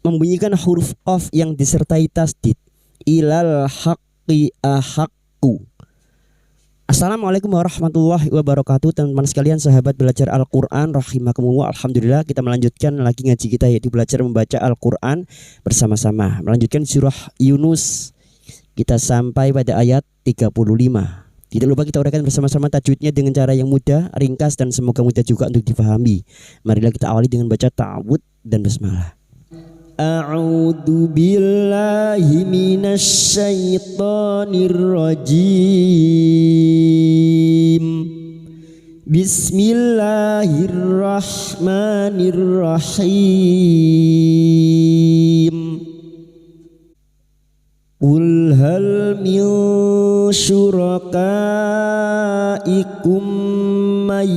membunyikan huruf qaf yang disertai tasdid. Ilal haqqi ahaqqu. Assalamualaikum warahmatullahi wabarakatuh, teman-teman sekalian, sahabat belajar Al-Quran rahimakumullah. Alhamdulillah, kita melanjutkan lagi ngaji kita, yaitu belajar membaca Al-Quran bersama-sama. Melanjutkan surah Yunus, kita sampai pada ayat 35. Tidak lupa kita uraikan bersama-sama tajwidnya dengan cara yang mudah, ringkas, dan semoga mudah juga untuk dipahami. Marilah kita awali dengan baca ta'awud dan basmalah. A'udzu billahi minasy syaithanir rajim. Bismillahirrahmanirrahim. Qul hal min syurakaikum may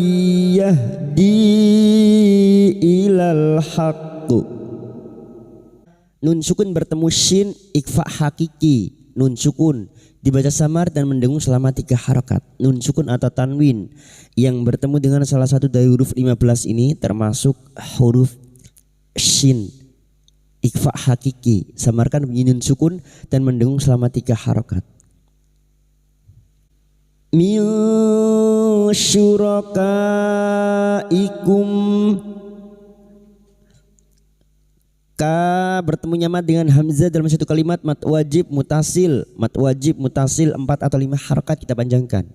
yahdi ilal haqq. Nun sukun bertemu shin, ikfa hakiki. Nun sukun dibaca samar dan mendengung selama 3 harakat. Nun sukun atau tanwin yang bertemu dengan salah satu dari huruf 15 ini termasuk huruf shin, ikfa hakiki. Samarkan bunyi nun sukun dan mendengung selama 3 harakat. Min syurakaikum. Ka bertemu mad dengan hamzah dalam satu kalimat, mad wajib mutasil. Mad wajib mutasil 4 atau 5 harakat kita panjangkan.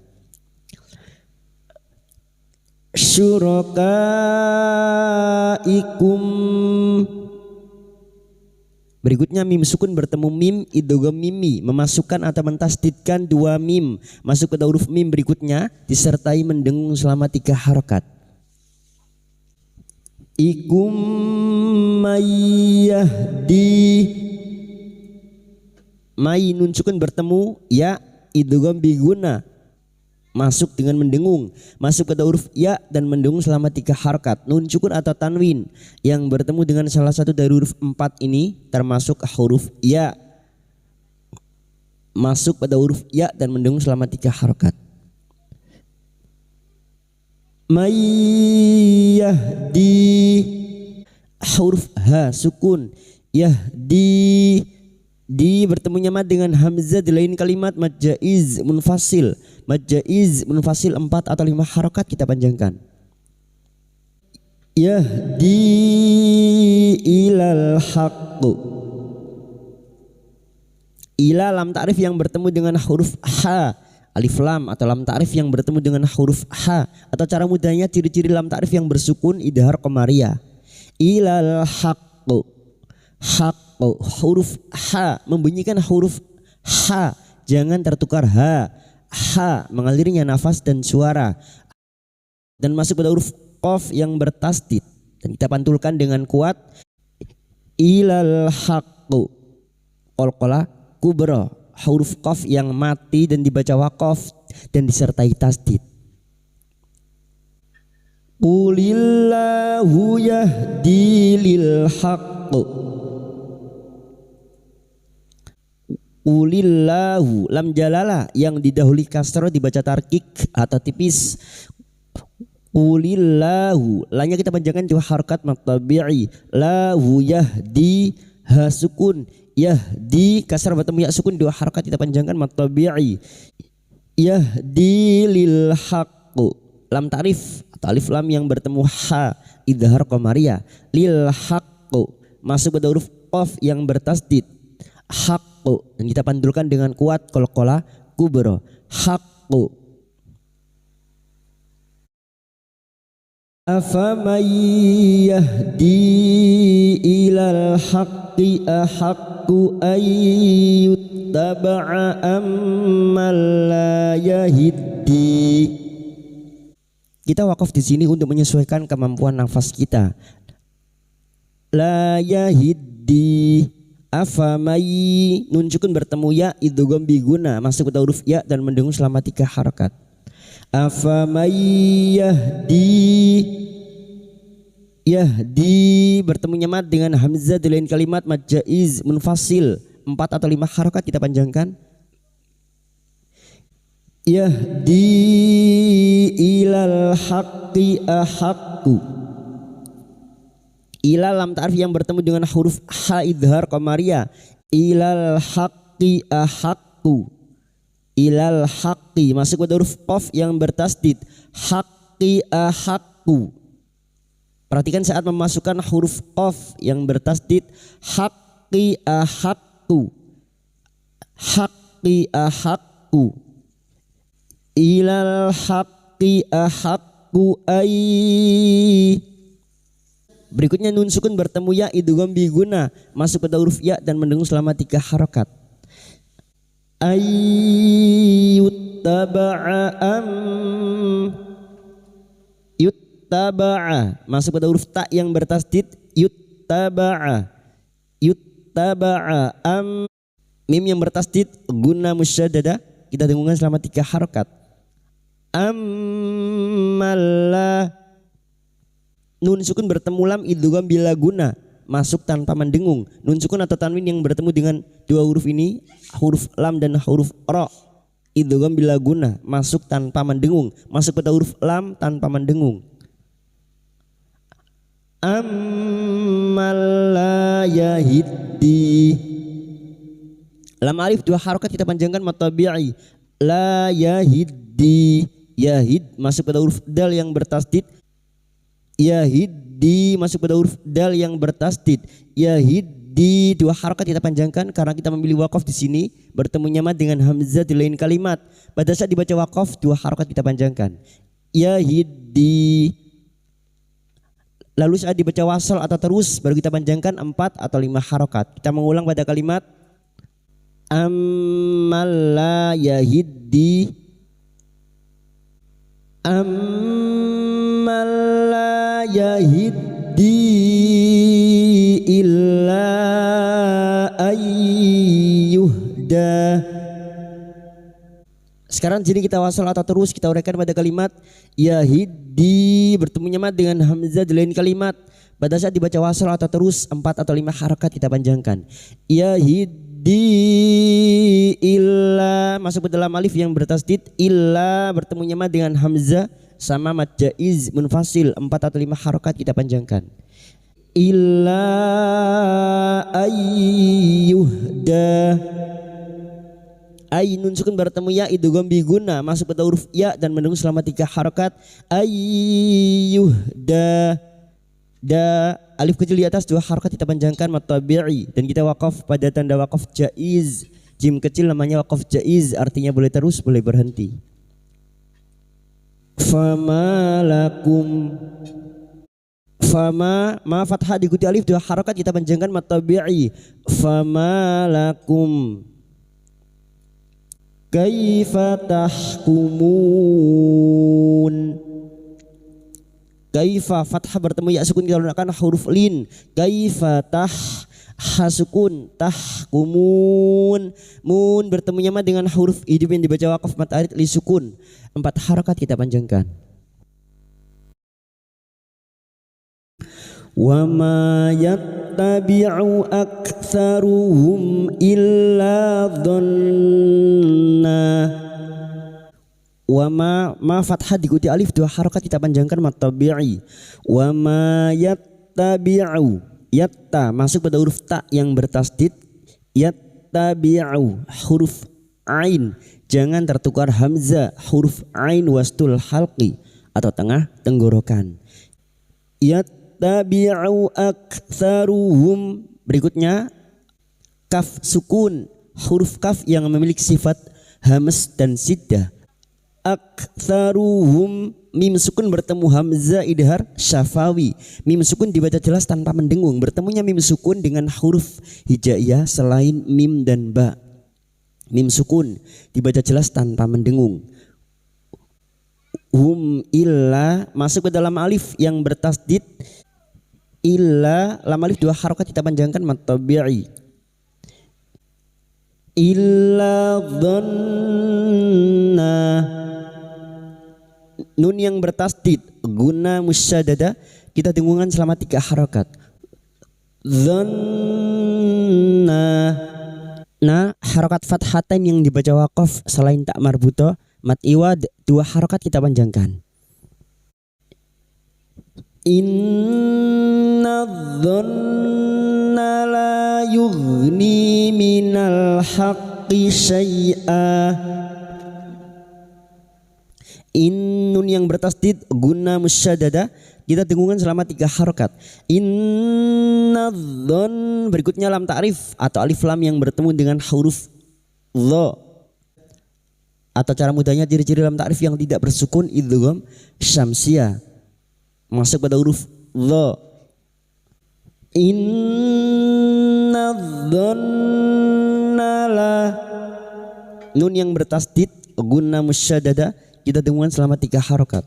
Syurakaikum. Berikutnya mim sukun bertemu mim idgham mimi, memasukkan atau mentasdidkan 2 mim masuk pada huruf mim berikutnya disertai mendengung selama 3 harakat. Ikum mayyahdi. May nun sukun bertemu ya idgham biguna, masuk dengan mendengung, masuk pada huruf ya dan mendengung selama 3 harakat. Nun sukun atau tanwin yang bertemu dengan salah satu dari huruf 4 ini termasuk huruf ya, masuk pada huruf ya dan mendengung selama 3 harakat. May yahdi, huruf ha sukun, yahdi di bertemunya mad dengan hamzah di lain kalimat, mad jaiz munfasil. Mad jaiz munfasil 4 atau 5 harakat kita panjangkan. Yahdi ilal haqq. Ila lam ta'rif yang bertemu dengan huruf ha, alif lam atau lam ta'rif yang bertemu dengan huruf ha, atau cara mudahnya ciri-ciri lam ta'rif yang bersukun idhar qamariyah. Ilal haqqu. Haqqu, huruf ha membunyikan huruf ha, jangan tertukar ha. Ha mengalirnya nafas dan suara dan masuk pada huruf qaf yang bertasdid dan kita pantulkan dengan kuat. Ilal haqqu qalqalah kubra, huruf qaf yang mati dan dibaca waqaf dan disertai tasdid. Qulillahu yahdi lil haqq. Qulillahu lam jalalah yang didahului kasroh dibaca tarkik atau tipis. Qulillahu lanya kita panjangkan 2 harakat matabi'i. Lahu yahdi ha sukun, yahdi kasar bertemu ya sukun 2 harakat kita panjangkan matabi'i. Yahdi lil haqq, lam ta'rif atau alif lam yang bertemu ha idhar qamariyah. Lil haqq masuk pada huruf qaf yang bertasdid haqqu dan kita pantulkan dengan kuat qalqalah kubra. Haqqu. Afaman yahdi ilal haqqi ahaqqu ayyuttaba'a amman la yahdi. Kita wakaf di sini untuk menyesuaikan kemampuan nafas kita. La yahdi. Afamai nun sukun bertemu ya idgham biguna, masuk pada huruf ya dan mendengung selama 3 harakat. Afamai yahdi. Yahdi bertemunya mad dengan hamzah di lain kalimat, mad jaiz munfasil 4 atau 5 harakat kita panjangkan. Yahdi ilal haqqi ahaqqu. Ila lam ta'rif yang bertemu dengan huruf ha idhar qamariyah. Ilal haqqi ahaqqu. Ilal haqqi masuk pada huruf qaf yang bertasdid. Haqqi ahaqqu. Perhatikan saat memasukkan huruf qaf yang bertasdid. Haqqi ahaqqu. Haqqi ahaqqu. Ilal haqqi ahaqqu ay. Berikutnya nun sukun bertemu ya idgham bi guna masuk pada huruf ya dan mendengung selama 3 harokat. Ayyuttaba'a yuttaba'a masuk pada huruf ta yang bertasdid. Yuttaba'a yuttaba'a mim yang bertasdid guna musyaddada kita dengungkan selama 3 harokat. Ammalla nun sukun bertemu lam idgham bila guna masuk tanpa mendengung. Nun sukun atau tanwin yang bertemu dengan 2 huruf ini, huruf lam dan huruf ra, idgham bila guna masuk tanpa mendengung, masuk pada huruf lam tanpa mendengung. Ammal la yahiddi lam alif 2 harokat kita panjangkan matabi'i. La yahiddi yahid masuk pada huruf dal yang bertasdid. Yahiddi masuk pada huruf dal yang bertasdid. Yahiddi 2 harokat kita panjangkan karena kita memilih waqaf di sini bertemunya mad dengan hamzah di lain kalimat. Pada saat dibaca waqaf 2 harokat kita panjangkan. Yahiddi. Lalu saat dibaca wasal atau terus baru kita panjangkan 4 atau 5 harokat. Kita mengulang pada kalimat ammal la yahiddi. Ammal la yahiddi illa ayyuhda. Sekarang jadi kita wasal atau terus kita uraikan pada kalimat yahiddi bertemunya mad dengan hamzah di lain kalimat. Pada saat dibaca wasal atau terus 4 atau 5 harokat kita panjangkan. Yahiddi illa masuk ke dalam alif yang bertasdid. Illa bertemunya mad dengan hamzah sama mad jaiz munfasil 4 atau 5 harokat kita panjangkan. Illa ayyuhda. Ay nun sukun bertemu ya idgham bi guna masuk pada huruf ya dan mendengung selama 3 harokat. Ayyuhda. Da alif kecil di atas 2 harokat kita panjangkan matabi'i dan kita wakaf pada tanda wakaf jaiz. Jim kecil namanya wakaf jaiz artinya boleh terus boleh berhenti. Fama lakum. Fama ma fathah diikuti alif 2 harokat kita panjangkan matabi'i. Fama lakum kaifa tahkumun. Kaifa fathah bertemu ya sukun kita gunakan huruf lin. Kaifa hasukun tahkumun. Mun bertemunya mad dengan huruf hidup yang dibaca waqaf mad arid li sukun 4 harokat kita panjangkan. Wa ma yattabi'u aktsaruhum illa dhanna. Wa ma fathah diikuti alif 2 harokat kita panjangkan matabi'i. Wa ma yattabi'u yatta masuk pada huruf ta yang bertasdid. Yattabi'u huruf ain jangan tertukar hamzah huruf ain wastul halqi atau tengah tenggorokan. Yattabi'u aktsaruhum berikutnya kaf sukun huruf kaf yang memiliki sifat hamas dan siddah. Aktsaruhum mim sukun bertemu hamzah idhar syafawi. Mim sukun dibaca jelas tanpa mendengung. Bertemunya mim sukun dengan huruf hijaiyah selain mim dan ba. Mim sukun dibaca jelas tanpa mendengung. Hum illa masuk ke dalam alif yang bertasdid. Illa lam alif 2 harokat kita panjangkan matabi'i. Illa dhanna. Nun yang bertasdid guna musyaddada kita dengungkan selama 3 harokat. Dhanna. Nah harokat fathatain yang dibaca waqaf selain tak marbuto mat iwad 2 harokat kita panjangkan. Inna dhanna la yughni minal haqqi syai'a. Nun yang bertasdid guna musyaddada kita dengungkan selama 3 harokat. Inna dhon, berikutnya lam ta'rif atau alif lam yang bertemu dengan huruf dha, atau cara mudahnya ciri-ciri lam ta'rif yang tidak bersukun idgham syamsiyah masuk pada huruf dha. Inna dhonna la, nun yang bertasdid guna musyaddada kita dengungkan selama 3 harokat.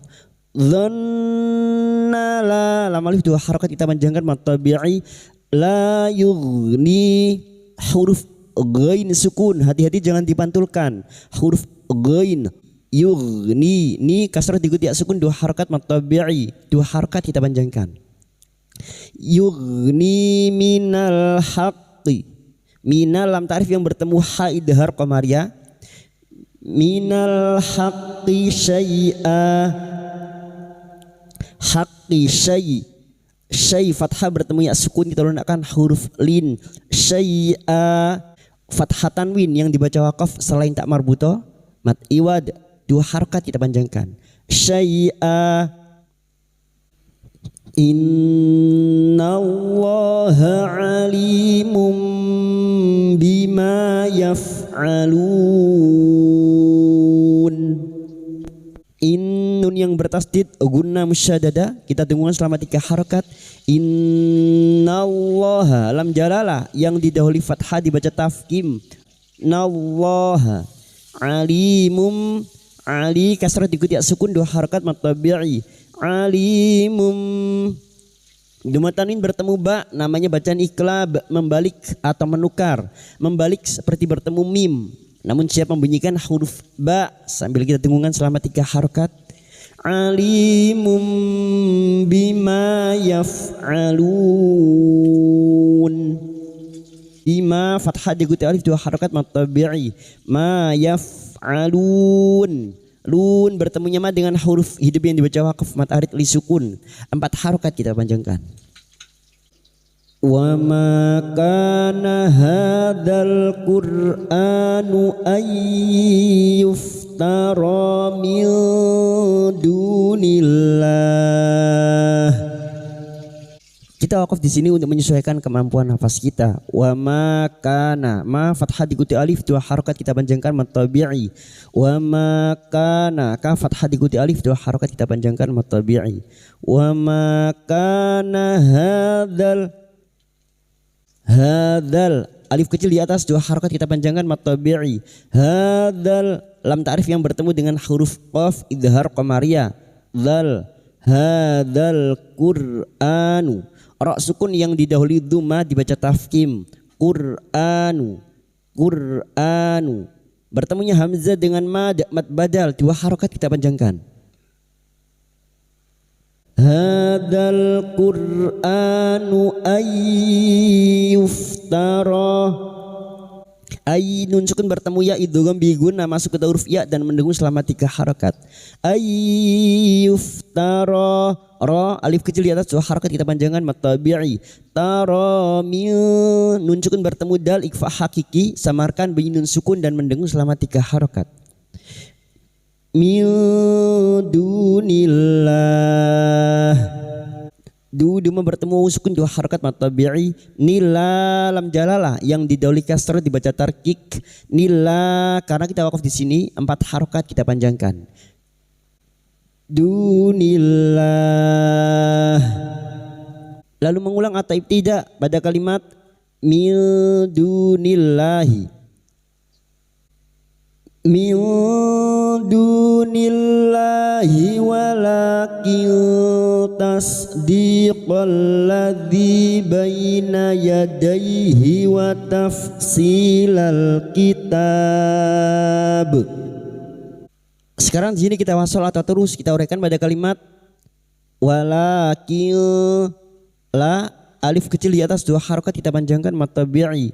Dhanna la, lam alif 2 harokat kita panjangkan matabi'i. La yughni, huruf ghain sukun, hati-hati jangan dipantulkan. Huruf ghain yughni, ni kasrah diikuti sukun 2 harokat matabi'i, 2 harokat kita panjangkan. Yughni minal haqqi, minal lam ta'rif yang bertemu ha idhar qamariyah. Minal haqqi syai'a, haqqi syai fathah bertemu ya sukun kita lunakkan huruf lin. Syai'a fathah tanwin yang dibaca wakaf selain tak marbuto mat iwad 2 harokat kita panjangkan. Syai'a. Innallaha alimum bima yaf'alun. Nun yang bertasdid guna musyaddada kita dengungkan selama 3 harokat. Innallaha, lam jalalah yang didahului fathah dibaca tafkim. Nallaha alimum, ali kasrah diikuti sukun 2 harokat matabi'i. Alimum, duma tanwin bertemu ba namanya bacaan iklab, membalik atau menukar. Membalik seperti bertemu mim, namun siap membunyikan huruf ba sambil kita dengungkan selama 3 harokat. Alimum bima yaf'alun. Bima fathah diikuti alif 2 harokat matabi'i. Ma yaf'alun, lun bertemunya ma dengan huruf hidup yang dibaca wakaf mat arid li sukun 4 harokat kita panjangkan. Wa ma kana hadzal qur'anu ayyuftara min dunillah. Kita wakaf di sini untuk menyesuaikan kemampuan nafas kita. Wa ma kana, ma fathah diikuti alif 2 harokat kita panjangkan matabi'i. Wa ma kana, ka fathah diikuti alif 2 harokat kita panjangkan matabi'i. Wa ma kana hadzal alif kecil di atas 2 harokat kita panjangkan matabi'i. Hadzal lam ta'rif yang bertemu dengan huruf qaf idhar qamariyah. Dzal, hadzal qur'anu. Ra sukun yang didahului dhamma dibaca tafkim. Qur'anu, Qur'anu. Bertemunya hamzah dengan mad mat badal 2 harokat kita panjangkan. Hadzal qur'anu ayyuftara. Ay nun sukun bertemu ya idgham biguna masuk ke huruf ya dan mendengung selama 3 harokat. Ayyuftara, ra alif kecil di atas 2 harokat kita panjangkan matabi'i. Tara min, nun sukun bertemu dal ikfa hakiki samarkan bunyi nun sukun dan mendengung selama 3 harokat. Min dunillah, duma bertemu sukun 2 harokat matabi'i. Nila lam jalalah yang didahului kasrah dibaca tarkik. Nila karena kita wakaf di sini 4 harokat kita panjangkan. Dunillah. Lalu mengulang atau ibtida pada kalimat min dunillahi. Min dunillahi walakin tasdiqal ladzi baina yadayhi wa tafsilal kitab. Sekarang di sini kita wasal atau terus kita uraikan pada kalimat walakin, la alif kecil di atas 2 harokat kita panjangkan matabi'i.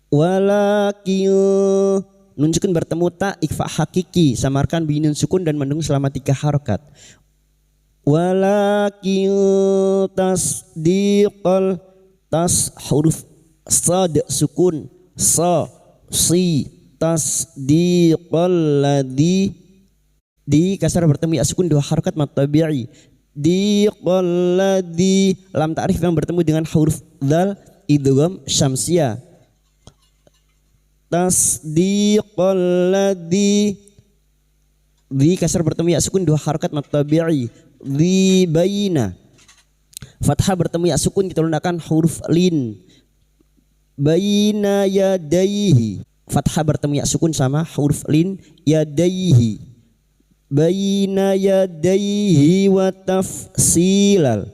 Walakin nun sukun bertemu ta ikfa hakiki samarkan bunyi nun sukun dan mendengung selama 3 harokat. walakin tasdiqal huruf sad sukun sa si tasdiqal ladzi di kasar bertemu ya sukun dua harokat mad tabi'i diqal ladzi lam ta'rif yang bertemu dengan huruf dzal idgham syamsiyah tasdiqal ladzi di kasar bertemu ya sukun dua harokat mad tabi'i di baina fathah bertemu ya sukun kita lunakkan huruf lin baina yadaihi fathah bertemu ya sukun sama huruf lin yadaihi baina yadaihi wa tafsilal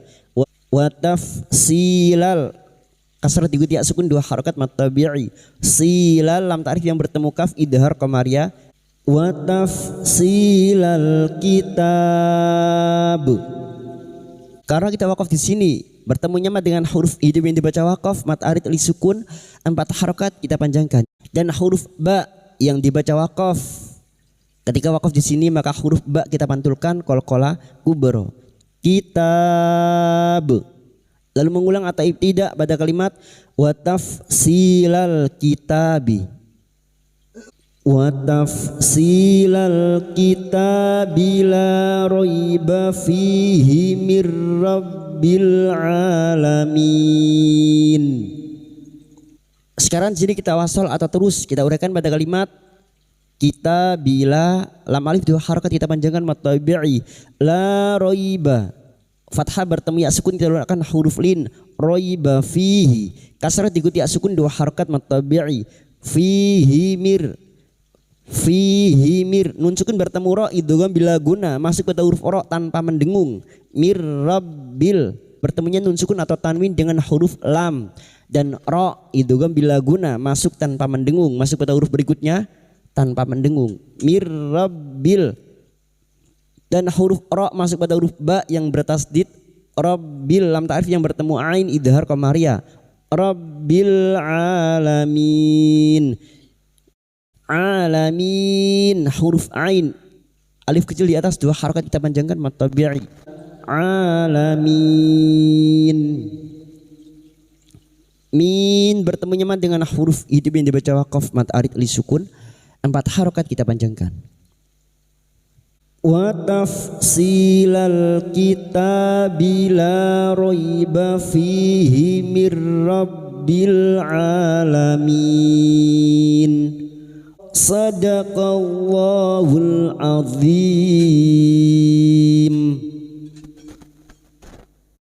kasar diikuti ya sukun dua harokat mad tabi'i silal lam ta'rif yang bertemu kaf idhar qamariyah wa tafsilal kitab. Karena kita wakaf di sini bertemunya mad dengan huruf idgham yang dibaca wakaf mad arid li sukun 4 harokat kita panjangkan dan huruf ba yang dibaca wakaf ketika wakaf di sini maka huruf ba kita pantulkan qalqalah kubra kitab lalu mengulang atau ibtida pada kalimat wa tafsilal kitabi wa tafsilal kitabi la raiba fihi mir rabbil alamin. Sekarang di sini kita wasal atau terus kita uraikan pada kalimat kita bila lam alif dua harokat kita panjangkan mad tabi'i la raiba fathah bertemu ya sukun kita lunakkan huruf lin raiba fihi kasrah diikuti ya sukun dua harokat mad tabi'i fihi mir nun sukun bertemu ro idgham bila guna masuk pada huruf ro tanpa mendengung mir rabbil bertemunya nun sukun atau tanwin dengan huruf lam dan ro idgham bila guna masuk tanpa mendengung masuk pada huruf berikutnya tanpa mendengung mir rabbil dan huruf ro masuk pada huruf ba yang bertasdid rabbil lam ta'rif yang bertemu ain idhar qamariyah rabbil alamin alamin huruf ain alif kecil di atas dua harokat kita panjangkan mad tabi'i alamin min bertemunya mad dengan huruf idgham yang dibaca wakaf mad arid li sukun 4 harokat kita panjangkan wa tafsilal kitabi la raiba fihi mir rabbil alamin sadaqallahul azim.